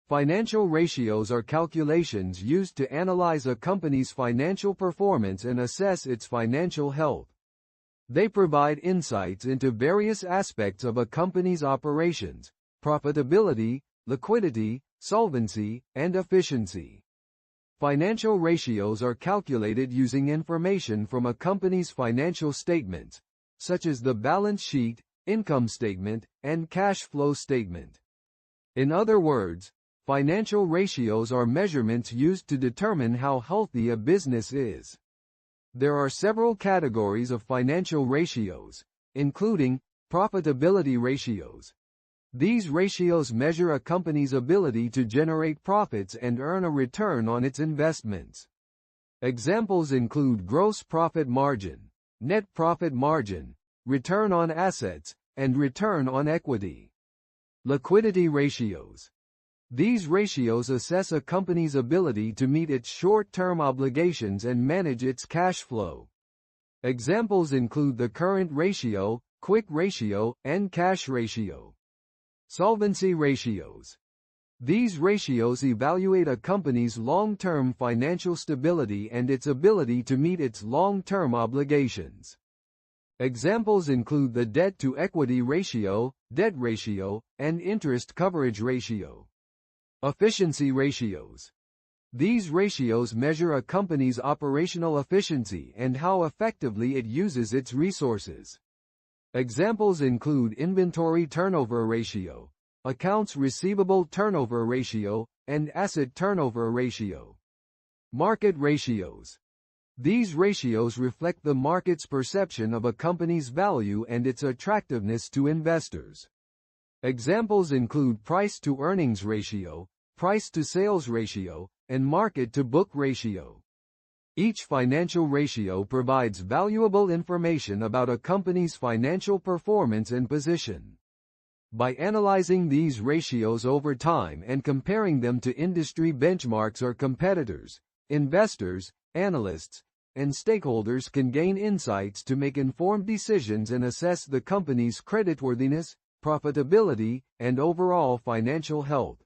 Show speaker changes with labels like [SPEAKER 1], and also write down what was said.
[SPEAKER 1] Financial ratios are calculations used to analyze a company's financial performance and assess its financial health. They provide insights into various aspects of a company's operations, profitability, liquidity, solvency, and efficiency. Financial ratios are calculated using information from a company's financial statements, such as the balance sheet, income statement, and cash flow statement. In other words, financial ratios are measurements used to determine how healthy a business is. There are several categories of financial ratios, including profitability ratios. These ratios measure a company's ability to generate profits and earn a return on its investments. Examples include gross profit margin, net profit margin, return on assets, and return on equity. Liquidity ratios. These ratios assess a company's ability to meet its short-term obligations and manage its cash flow. Examples include the current ratio, quick ratio, and cash ratio. Solvency ratios. These ratios evaluate a company's long-term financial stability and its ability to meet its long-term obligations. Examples include the debt-to-equity ratio, debt ratio, and interest coverage ratio. Efficiency ratios. These ratios measure a company's operational efficiency and how effectively it uses its resources. Examples include inventory turnover ratio, accounts receivable turnover ratio, and asset turnover ratio. Market ratios. These ratios reflect the market's perception of a company's value and its attractiveness to investors. Examples include price-to-earnings ratio, price-to-sales ratio, and market-to-book ratio. Each financial ratio provides valuable information about a company's financial performance and position. By analyzing these ratios over time and comparing them to industry benchmarks or competitors, investors, analysts, and stakeholders can gain insights to make informed decisions and assess the company's creditworthiness, profitability, and overall financial health.